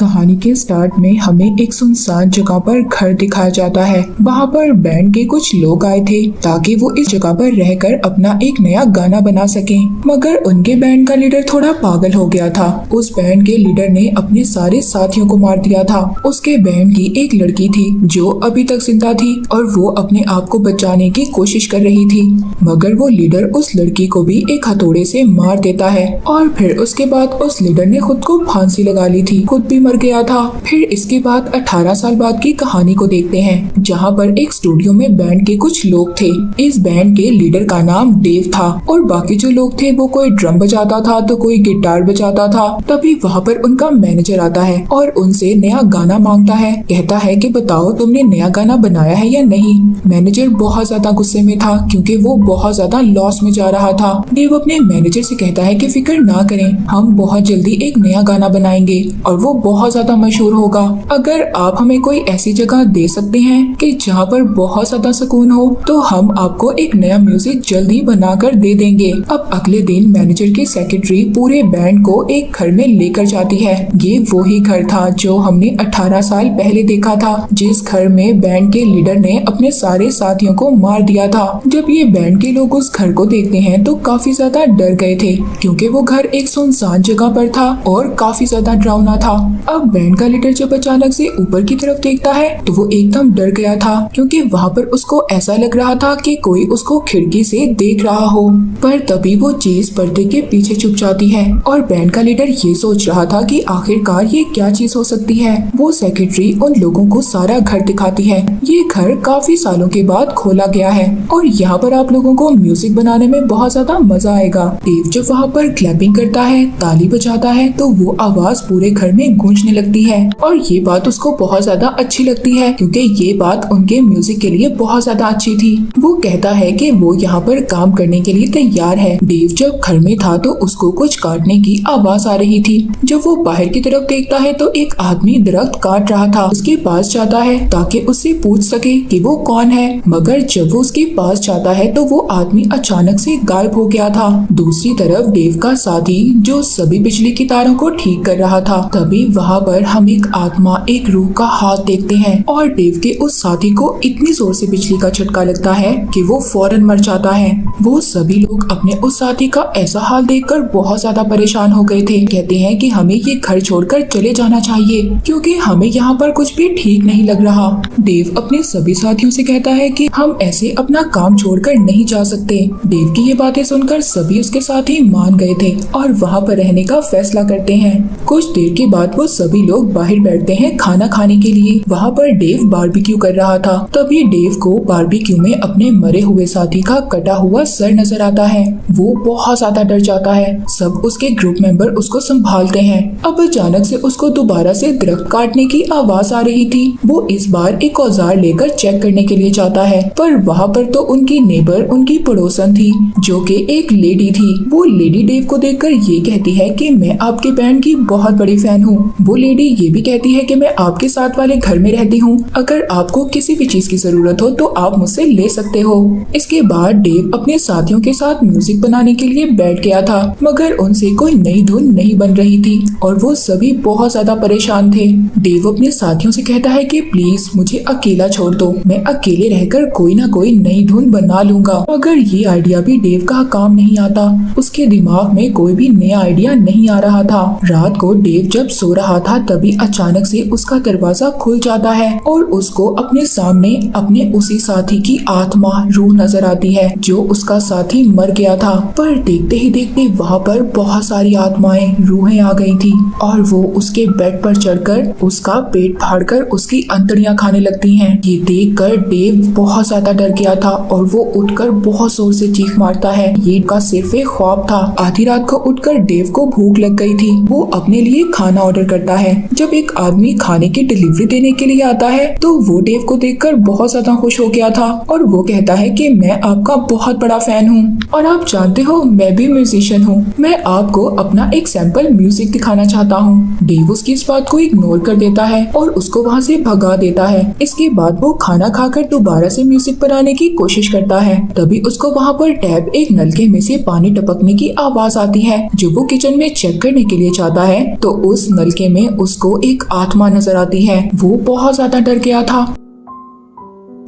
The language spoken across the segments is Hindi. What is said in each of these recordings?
कहानी के स्टार्ट में हमें एक सुनसान जगह पर घर दिखाया जाता है। वहाँ पर बैंड के कुछ लोग आए थे ताकि वो इस जगह पर रहकर अपना एक नया गाना बना सकें, मगर उनके बैंड का लीडर थोड़ा पागल हो गया था। उस बैंड के लीडर ने अपने सारे साथियों को मार दिया था। उसके बैंड की एक लड़की थी जो अभी तक जिंदा थी और वो अपने आप को बचाने की कोशिश कर रही थी, मगर वो लीडर उस लड़की को भी एक हथौड़े से मार देता है और फिर उसके बाद उस लीडर ने खुद को फांसी लगा ली थी, खुद भी मर गया था। फिर इसके बाद 18 साल बाद की कहानी को देखते हैं, जहाँ पर एक स्टूडियो में बैंड के कुछ लोग थे। इस बैंड के लीडर का नाम डेव था और बाकी जो लोग थे वो कोई ड्रम बजाता था तो कोई गिटार बजाता था। तभी वहाँ पर उनका मैनेजर आता है और उनसे नया गाना मांगता है। कहता है कि बताओ तुमने नया गाना बनाया है या नहीं। मैनेजर बहुत ज्यादा गुस्से में था क्योंकि वो बहुत ज्यादा लॉस में जा रहा था। डेव अपने मैनेजर से कहता है कि फिक्र ना करें, हम बहुत जल्दी एक नया गाना बनाएंगे और वो बहुत ज्यादा मशहूर होगा। अगर आप हमें कोई ऐसी जगह दे सकते हैं कि जहाँ पर बहुत ज्यादा सुकून हो तो हम आपको एक नया म्यूजिक जल्दी बनाकर दे देंगे। अब अगले दिन मैनेजर की सेक्रेटरी पूरे बैंड को एक घर में लेकर जाती है। ये वही घर था जो हमने 18 साल पहले देखा था, जिस घर में बैंड के लीडर ने अपने सारे साथियों को मार दिया था। जब ये बैंड के लोग उस घर को देखते हैं तो काफी ज्यादा डर गए थे क्योंकि वो घर एक सुनसान जगह पर था और काफी ज्यादा डरावना था। अब बैंड का लीडर जब अचानक से ऊपर की तरफ देखता है तो वो एकदम डर गया था क्योंकि वहाँ पर उसको ऐसा लग रहा था कि कोई उसको खिड़की से देख रहा हो। पर तभी वो चीज पर्दे के पीछे छुप जाती है और बैंड का लीडर ये सोच रहा था कि आखिरकार ये क्या चीज हो सकती है। वो सेक्रेटरी उन लोगों को सारा घर दिखाती है। ये घर काफी सालों के बाद खोला गया है और यहाँ पर आप लोगों को म्यूजिक बनाने में बहुत ज्यादा मजा आएगा। डेव जब वहाँ पर क्लैपिंग करता है, ताली बजाता है तो वो आवाज पूरे घर में गूंजने लगती है और ये बात उसको बहुत ज्यादा अच्छी लगती है क्योंकि ये बात उनके म्यूजिक के लिए बहुत ज्यादा अच्छी थी। वो कहता है कि वो यहाँ पर काम करने के लिए तैयार है। डेव जब घर में था तो उसको कुछ काटने की आवाज आ रही थी। जब वो बाहर की तरफ देखता है तो एक आदमी दरख्त काट रहा था। उसके पास जाता है ताकि उससे पूछ सके कि वो कौन है, मगर जब वो उसके पास जाता है तो वो आदमी अचानक से गायब हो गया था। दूसरी तरफ डेव का साथी जो सभी बिजली की तारों को ठीक कर रहा था, तभी वहाँ पर हम एक आत्मा, एक रूह का हाथ देखते हैं और डेव के उस साथी को इतनी जोर से बिजली का झटका लगता है कि वो फौरन मर जाता है। वो सभी लोग अपने उस साथी का ऐसा हाल देखकर बहुत ज्यादा परेशान हो गए थे। कहते हैं कि हमें ये घर छोड़कर चले जाना चाहिए क्योंकि हमें यहाँ पर कुछ भी ठीक नहीं लग रहा। डेव अपने सभी साथियों से कहता है कि हम ऐसे अपना काम छोड़कर नहीं जा सकते। डेव की ये बातें सुनकर सभी उसके साथी मान गए थे और वहाँ पर रहने का फैसला करते हैं। कुछ देर के बाद वो सभी लोग बाहर बैठते हैं खाना खाने के लिए। वहाँ पर डेव बारबेक्यू कर रहा था। तभी डेव को बारबेक्यू में अपने मरे हुए साथी का कटा हुआ सर नजर आता है। वो बहुत ज्यादा डर जाता है। सब उसके ग्रुप मेंबर उसको संभालते हैं। अब अचानक से उसको दोबारा से दरख्त काटने की आवाज आ रही थी। वो इस बार एक औजार लेकर चेक करने के लिए जाता है, पर वहाँ पर तो उनकी नेबर, उनकी पड़ोसन थी जो कि एक लेडी थी। वो लेडी डेव को देखकर ये कहती है कि मैं आपके बैंड की बहुत बड़ी फैन हूँ। वो लेडी ये भी कहती है कि मैं आपके साथ वाले घर में रहती हूँ, अगर आपको किसी भी चीज की जरूरत हो तो आप मुझसे ले सकते हो। इसके बाद डेव अपने साथियों के साथ म्यूजिक बनाने के लिए बैठ गया था, मगर उनसे कोई नई धुन नहीं बन रही थी और वो सभी बहुत ज्यादा परेशान थे। डेव अपने साथियों से कहता है कि प्लीज मुझे अकेला छोड़ दो, मैं अकेले रहकर कोई ना कोई नई धुन बना लूंगा। मगर ये आइडिया भी डेव का काम नहीं आता। उसके दिमाग में कोई भी नया आइडिया नहीं आ रहा था। रात को डेव जब सो रहा था तभी अचानक से उसका दरवाजा खुल जाता है और उसको अपने सामने अपने उसी साथी की आत्मा, रूह नजर आती है जो उसका साथी मर गया था। पर देखते ही देखते वहाँ पर बहुत सारी आत्माएं, रूहें आ गई थी और वो उसके बेड पर चढ़कर उसका पेट फाड़कर उसकी अंतड़ियां खाने लगती हैं। ये देखकर डेव बहुत ज्यादा डर गया था और वो उठकर बहुत जोर से चीख मारता है। ये का सिर्फ एक ख्वाब था। आधी रात को उठकर डेव को भूख लग गई थी। वो अपने लिए खाना ऑर्डर करता है। जब एक आदमी खाने की डिलीवरी देने के लिए आता है तो वो डेव को देखकर बहुत ज्यादा खुश हो गया था और वो कहता है कि मैं आपका बहुत बड़ा फैन हूँ और आप जानते हो मैं भी म्यूजिशियन हूँ, मैं आपको अपना एक सैंपल म्यूजिक दिखाना चाहता हूँ। डेव उसकी इस बात को इग्नोर कर देता है और उसको वहाँ से भगा देता है। इसके बाद वो खाना खाकर दोबारा से म्यूजिक बनाने की कोशिश करता है। तभी उसको वहाँ पर टैप एक नलके में से पानी टपकने की आवाज आती है। जो वो किचन में चेक करने के लिए जाता है तो उस नलके में उसको एक आत्मा नजर आती है। वो बहुत ज्यादा डर गया था।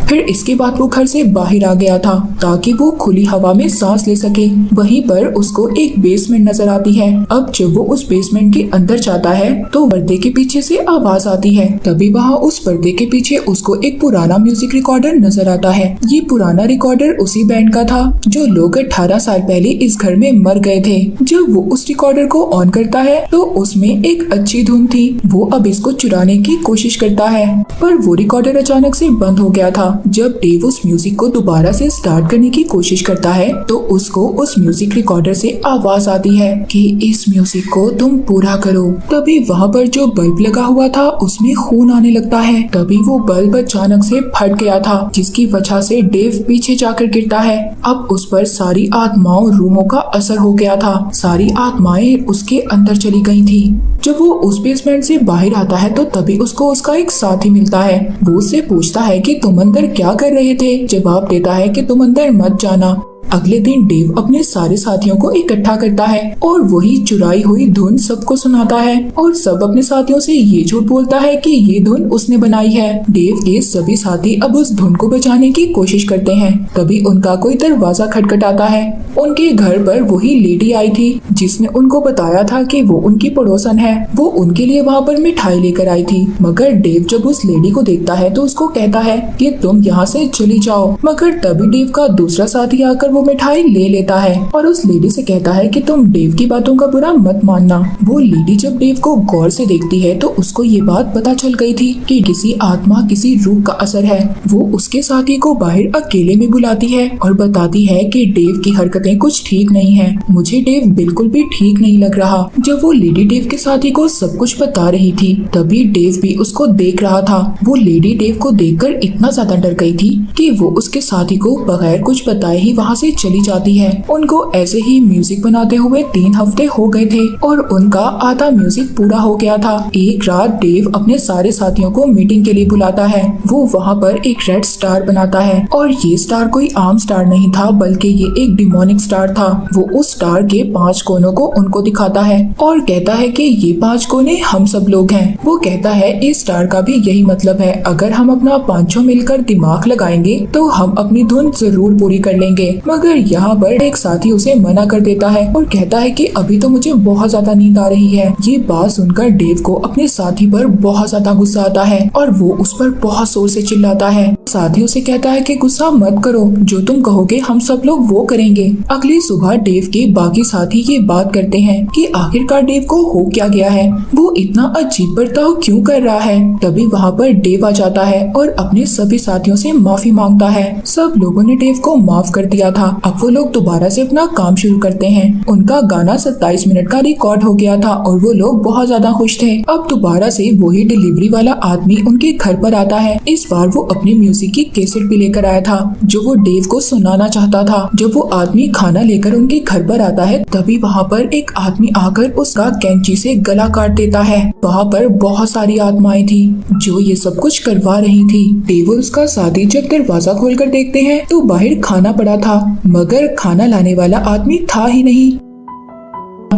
फिर इसके बाद वो घर से बाहर आ गया था ताकि वो खुली हवा में सांस ले सके। वहीं पर उसको एक बेसमेंट नजर आती है। अब जब वो उस बेसमेंट के अंदर जाता है तो पर्दे के पीछे से आवाज आती है। तभी वहाँ उस पर्दे के पीछे उसको एक पुराना म्यूजिक रिकॉर्डर नजर आता है। ये पुराना रिकॉर्डर उसी बैंड का था जो लोग 18 साल पहले इस घर में मर गए थे। जब वो उस रिकॉर्डर को ऑन करता है तो उसमें एक अच्छी धुन थी। वो अब इसको चुराने की कोशिश करता है पर वो रिकॉर्डर अचानक से बंद हो गया था। जब डेव उस म्यूजिक को दोबारा से स्टार्ट करने की कोशिश करता है तो उसको उस म्यूजिक रिकॉर्डर से आवाज आती है कि इस म्यूजिक को तुम पूरा करो। तभी वहाँ पर जो बल्ब लगा हुआ था उसमें खून आने लगता है। तभी वो बल्ब अचानक से फट गया था जिसकी वजह से डेव पीछे जाकर गिरता है। अब उस पर सारी आत्माओं रूहों का असर हो गया था। सारी आत्माएं उसके अंदर चली गई थी। जब वो उस बेसमेंट से बाहर आता है तो तभी उसको उसका एक साथी मिलता है। वो उससे पूछता है कि तुम अंदर क्या कर रहे थे। जवाब देता है कि तुम अंदर मत जाना। अगले दिन डेव अपने सारे साथियों को इकट्ठा करता है और वही चुराई हुई धुन सबको सुनाता है और सब अपने साथियों से ये झूठ बोलता है कि ये धुन उसने बनाई है। डेव के सभी साथी अब उस धुन को बचाने की कोशिश करते हैं। तभी उनका कोई दरवाजा खटखटाता है। उनके घर पर वही लेडी आई थी जिसने उनको बताया था कि वो उनकी पड़ोसन है। वो उनके लिए वहाँ पर मिठाई लेकर आई थी। मगर डेव जब उस लेडी को देखता है तो उसको कहता है कि तुम यहाँ से चली जाओ। मगर तभी डेव का दूसरा साथी आकर वो मिठाई ले लेता है और उस लेडी से कहता है कि तुम डेव की बातों का बुरा मत मानना। वो लेडी जब डेव को गौर से देखती है तो उसको ये बात पता चल गई थी कि किसी आत्मा किसी रूह का असर है। वो उसके साथी को बाहर अकेले में बुलाती है और बताती है कि डेव की हरकतें कुछ ठीक नहीं है। मुझे डेव बिल्कुल भी ठीक नहीं लग रहा। जब वो लेडी डेव के साथी को सब कुछ बता रही थी तभी डेव भी उसको देख रहा था। वो लेडी डेव को देखकर इतना ज्यादा डर गई थी कि वो उसके साथी को बगैर कुछ बताए ही वहाँ से चली जाती है। उनको ऐसे ही म्यूजिक बनाते हुए 3 हफ्ते हो गए थे और उनका आधा म्यूजिक पूरा हो गया था। एक रात डेव अपने सारे साथियों को मीटिंग के लिए बुलाता है। वो वहाँ पर एक रेड स्टार बनाता है और ये स्टार कोई आम स्टार नहीं था बल्कि ये एक डिमोनिक स्टार था। वो उस स्टार के 5 कोनों को उनको दिखाता है और कहता है कि ये 5 कोने हम सब लोग हैं। वो कहता है इस स्टार का भी यही मतलब है, अगर हम अपना पांचों मिलकर दिमाग लगाएंगे तो हम अपनी धुन जरूर पूरी कर लेंगे। मगर यहाँ पर एक साथी उसे मना कर देता है और कहता है कि अभी तो मुझे बहुत ज्यादा नींद आ रही है। ये बात सुनकर डेव को अपने साथी पर बहुत ज्यादा गुस्सा आता है और वो उस पर बहुत जोर से चिल्लाता है। साथी उसे कहता है कि गुस्सा मत करो, जो तुम कहोगे हम सब लोग वो करेंगे। अगली सुबह डेव के बाकी साथी ये बात करते हैं कि आखिरकार डेव को हो क्या गया है, वो इतना अजीब बर्ताव क्यों कर रहा है। तभी वहाँ पर डेव आ जाता है और अपने सभी साथियों से माफी मांगता है। सब लोगों ने डेव को माफ कर दिया था। अब वो लोग दोबारा से अपना काम शुरू करते हैं। उनका गाना 27 मिनट का रिकॉर्ड हो गया था और वो लोग बहुत ज्यादा खुश थे। अब दोबारा से वही डिलीवरी वाला आदमी उनके घर पर आता है। इस बार वो अपने म्यूजिक की कैसेट भी लेकर आया था जो वो डेव को सुनाना चाहता था। जब वो आदमी खाना लेकर उनके घर पर आता है तभी वहाँ पर एक आदमी आकर उसका कैंची से गला काट देता है। वहाँ पर बहुत सारी आत्माएं थी जो ये सब कुछ करवा रही थी। डेव और उसका साथी जब दरवाजा खोलकर देखते हैं तो बाहर खाना पड़ा था मगर खाना लाने वाला आदमी था ही नहीं।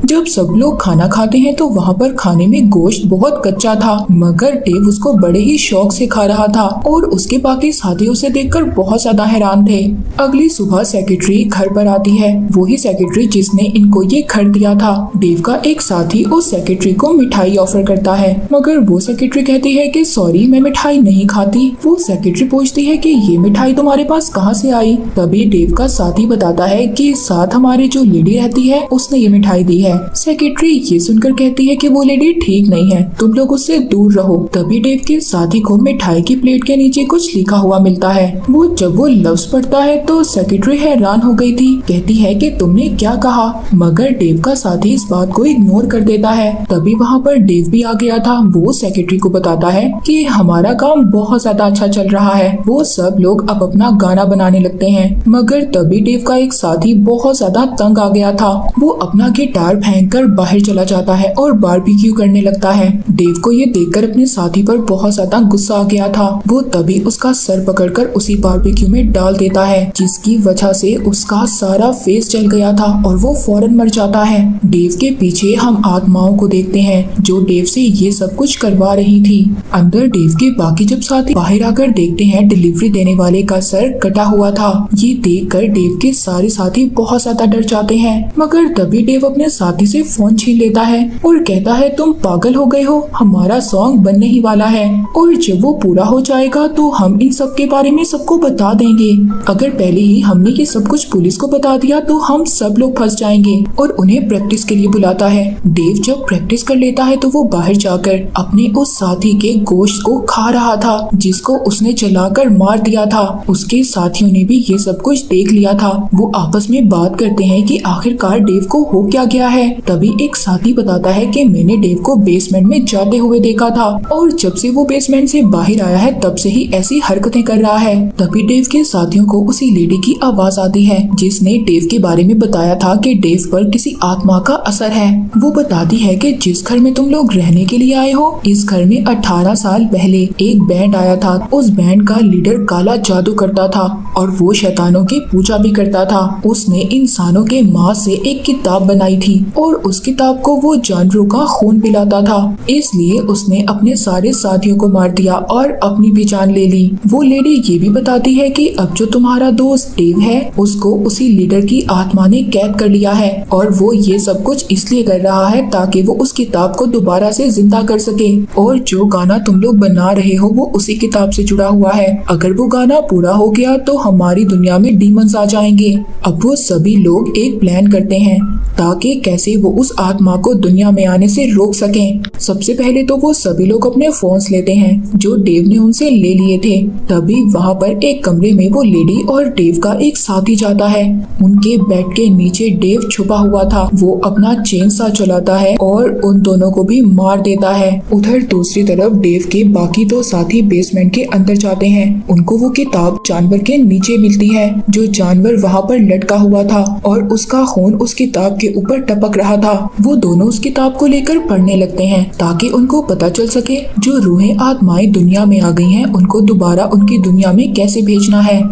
जब सब लोग खाना खाते हैं तो वहाँ पर खाने में गोश्त बहुत कच्चा था मगर डेव उसको बड़े ही शौक से खा रहा था और उसके बाकी साथी उसे देखकर बहुत ज्यादा हैरान थे। अगली सुबह सेक्रेटरी घर पर आती है, वही सेक्रेटरी जिसने इनको ये घर दिया था। डेव का एक साथी उस सेक्रेटरी को मिठाई ऑफर करता है मगर वो सेक्रेटरी कहती है कि सॉरी मैं मिठाई नहीं खाती। वो सेक्रेटरी पूछती है कि ये मिठाई तुम्हारे पास कहाँ से आई। तभी डेव का साथी बताता है कि साथ हमारी जो लेडी रहती है उसने ये मिठाई दी है। सेक्रेटरी ये सुनकर कहती है कि वो लेडी ठीक नहीं है, तुम लोग उससे दूर रहो। तभी डेव के साथी को मिठाई की प्लेट के नीचे कुछ लिखा हुआ मिलता है। वो जब वो लफ्ज पढ़ता है तो सेक्रेटरी हैरान हो गई थी, कहती है कि तुमने क्या कहा। मगर डेव का साथी इस बात को इग्नोर कर देता है। तभी वहाँ पर डेव भी आ गया था। वो सेक्रेटरी को बताता है कि हमारा काम बहुत ज्यादा अच्छा चल रहा है। वो सब लोग अब अपना गाना बनाने लगते हैं। मगर तभी डेव का एक साथी बहुत ज्यादा तंग आ गया था। वो अपना गिटार और फेंककर बाहर चला जाता है और बारबेक्यू करने लगता है। डेव को ये देखकर अपने साथी पर बहुत ज्यादा गुस्सा आ गया था। वो तभी उसका सर पकड़कर उसी बारबेक्यू में डाल देता है, जिसकी वजह से उसका सारा फेस जल गया था और वो फौरन मर जाता है। डेव के पीछे हम आत्माओं को देखते हैं जो डेव से ये सब कुछ करवा रही थी। अंदर डेव के बाकी जब साथी बाहर आकर देखते हैं डिलीवरी देने वाले का सर कटा हुआ था। ये देखकर डेव के सारे साथी बहुत ज्यादा डर जाते हैं, मगर तभी डेव अपने साथी से फोन छीन लेता है और कहता है तुम पागल हो गए हो, हमारा सॉन्ग बनने ही वाला है और जब वो पूरा हो जाएगा तो हम इन सब के बारे में सबको बता देंगे। अगर पहले ही हमने ये सब कुछ पुलिस को बता दिया तो हम सब लोग फंस जाएंगे और उन्हें प्रैक्टिस के लिए बुलाता है। डेव जब प्रैक्टिस कर लेता है तो वो बाहर जाकर अपने उस साथी के गोश्त को खा रहा था जिसको उसने जलाकर मार दिया था। उसके साथियों ने भी ये सब कुछ देख लिया था। वो आपस में बात करते हैं कि आखिरकार डेव को हो क्या गया है। तभी एक साथी बताता है कि मैंने डेव को बेसमेंट में जाते हुए देखा था और जब से वो बेसमेंट से बाहर आया है तब से ही ऐसी हरकतें कर रहा है। तभी डेव के साथियों को उसी लेडी की आवाज आती है जिसने डेव के बारे में बताया था कि डेव पर किसी आत्मा का असर है। वो बताती है कि जिस घर में तुम लोग रहने के लिए आए हो, इस घर में 18 साल पहले एक बैंड आया था। उस बैंड का लीडर काला जादू करता था और वो शैतानों की पूजा भी करता था। उसने इंसानों के मांस से एक किताब बनाई थी और उस किताब को वो जानवरों का खून पिलाता था, इसलिए उसने अपने सारे साथियों को मार दिया और अपनी भी जान ले ली। वो लेडी ये भी बताती है कि अब जो तुम्हारा दोस्त डेव है उसको उसी लीडर की आत्मा ने कैद कर लिया है और वो ये सब कुछ इसलिए कर रहा है ताकि वो उस किताब को दोबारा से जिंदा कर सके। और जो गाना तुम लोग बना रहे हो वो उसी किताब से जुड़ा हुआ है। अगर वो गाना पूरा हो गया तो हमारी दुनिया में डीमंस आ जाएंगे। अब वो सभी लोग एक प्लान करते हैं ताकि कैसे वो उस आत्मा को दुनिया में आने से रोक सकें। सबसे पहले तो वो सभी लोग अपने फोन्स लेते हैं जो डेव ने उनसे ले लिए थे। तभी वहाँ पर एक कमरे में वो लेडी और डेव का एक साथी जाता है। उनके बेड के नीचे डेव छुपा हुआ था। वो अपना चेन सा चलाता है और उन दोनों को भी मार देता है। उधर दूसरी तरफ डेव के बाकी दो साथी बेसमेंट के अंदर जाते हैं। उनको वो किताब जानवर के नीचे मिलती है। जो जानवर वहाँ पर लटका हुआ था और उसका खून उस किताब के ऊपर टपक रहा था। वो दोनों उस किताब को लेकर पढ़ने लगते हैं ताकि उनको पता चल सके जो रूहें आत्माएं दुनिया में आ गई हैं उनको दोबारा उनकी दुनिया में कैसे भेजना है।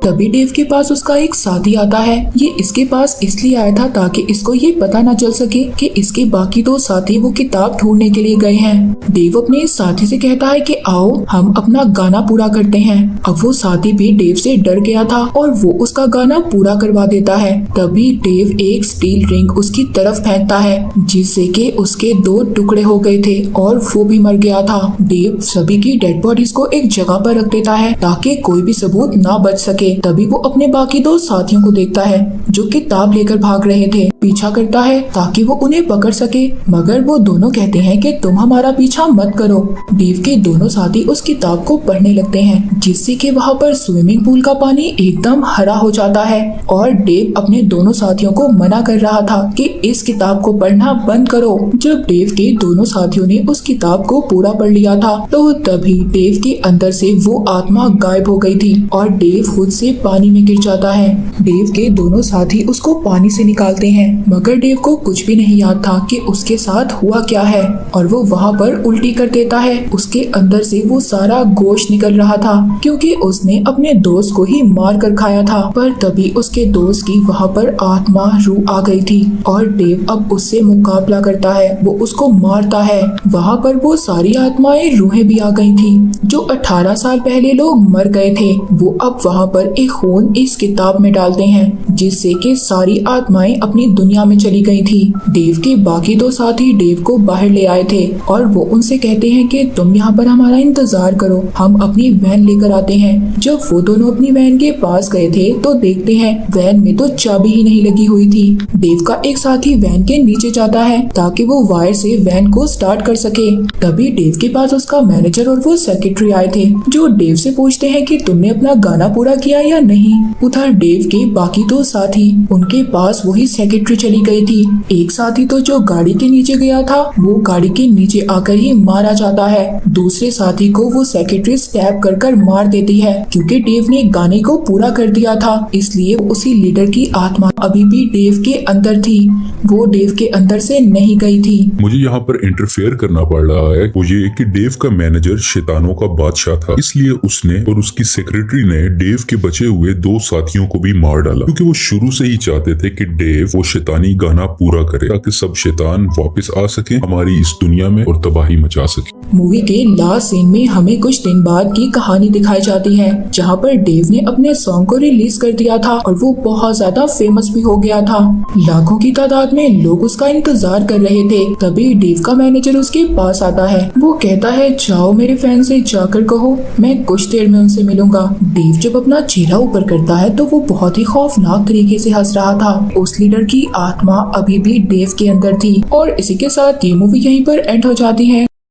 तभी डेव के पास उसका एक साथी आता है। ये इसके पास इसलिए आया था ताकि इसको ये पता न चल सके कि इसके बाकी दो साथी वो किताब ढूंढने के लिए गए हैं। डेव अपने इस साथी से कहता है कि आओ हम अपना गाना पूरा करते हैं। अब वो साथी भी डेव से डर गया था और वो उसका गाना पूरा करवा देता है। तभी डेव एक स्टील रिंग उसकी तरफ फेंकता है जिससे कि उसके 2 टुकड़े हो गए थे और वो भी मर गया था। डेव सभी की डेड बॉडीज को एक जगह पर रख देता है ताकि कोई भी सबूत ना बच सके। तभी वो अपने बाकी 2 साथियों को देखता है जो किताब लेकर भाग रहे थे। पीछा करता है ताकि वो उन्हें पकड़ सके, मगर वो दोनों कहते हैं कि तुम हमारा पीछा मत करो। डेव के दोनों साथी उस किताब को पढ़ने लगते हैं जिससे कि वहाँ पर स्विमिंग पूल का पानी एकदम हरा हो जाता है और डेव अपने दोनों साथियों को मना कर रहा था कि इस किताब को पढ़ना बंद करो। जब डेव के दोनों साथियों ने उस किताब को पूरा पढ़ लिया था तो तभी डेव के अंदर से वो आत्मा गायब हो गई थी और डेव खुद से पानी में गिर जाता है। डेव के दोनों साथी उसको पानी से निकालते हैं, मगर डेव को कुछ भी नहीं याद था कि उसके साथ हुआ क्या है और वो वहाँ पर उल्टी कर देता है। उसके अंदर से वो सारा गोश्त निकल रहा था क्योंकि उसने अपने दोस्त को ही मार कर खाया था। पर तभी उसके दोस्त की वहाँ पर आत्मा रूह आ गई थी और डेव अब उससे मुकाबला करता है। वो उसको मारता है। वहाँ पर वो सारी आत्माएं रूहें भी आ गई थी जो 18 साल पहले लोग मर गए थे। वो अब वहाँ पर एक खून इस किताब में डालते हैं जिससे कि सारी आत्माएं अपनी दुनिया में चली गई थी। डेव के बाकी 2 साथी डेव को बाहर ले आए थे और वो उनसे कहते हैं कि तुम यहाँ पर हमारा इंतजार करो, हम अपनी वैन लेकर आते हैं। जब वो दोनों अपनी वैन के पास गए थे तो देखते हैं वैन में तो चाबी ही नहीं लगी हुई थी। डेव का एक साथी वैन के नीचे जाता है ताकि वो वायर से वैन को स्टार्ट कर सके। तभी डेव के पास उसका मैनेजर और वो सेक्रेटरी आए थे जो डेव से पूछते हैं कि तुमने अपना गाना पूरा किया या नहीं। उधर डेव के बाकी 2 साथी उनके पास वही सेक्रेटरी स्कूटर चली गई थी। एक साथी तो जो गाड़ी के नीचे गया था वो गाड़ी के नीचे आकर ही मारा जाता है। दूसरे साथी को वो सेक्रेटरी स्टैब कर कर मार देती है। क्योंकि डेव ने गाने को पूरा कर दिया था इसलिए उसी लीडर की आत्मा अभी भी डेव के अंदर थी, वो डेव के अंदर से नहीं गई थी। मुझे यहाँ पर इंटरफेयर करना पड़ रहा है वो ये कि डेव का मैनेजर शैतानों का बादशाह था, इसलिए उसने और उसकी सेक्रेटरी ने डेव के बचे हुए 2 साथियों को भी मार डाला, क्योंकि वो शुरू से ही चाहते थे कि डेव वो शैतानी गाना पूरा करे ताकि सब शैतान वापस आ सके हमारी इस दुनिया में और तबाही मचा सके। मूवी के लास्ट सीन में हमें कुछ दिन बाद की कहानी दिखाई जाती है, जहाँ पर डेव ने अपने सॉन्ग को रिलीज कर दिया था और वो बहुत ज्यादा फेमस भी हो गया था। लाखों की तादाद में लोग उसका इंतजार कर रहे थे। तभी डेव का मैनेजर उसके पास आता है। वो कहता है जाओ मेरे फैन से जाकर कहो मैं कुछ देर में उनसे मिलूंगा। डेव जब अपना चेहरा ऊपर करता है तो वो बहुत ही खौफनाक तरीके से हंस रहा था। उस लीडर की आत्मा अभी भी डेव के अंदर थी। और इसी के साथ ये मूवी यहीं पर एंड हो जाती है।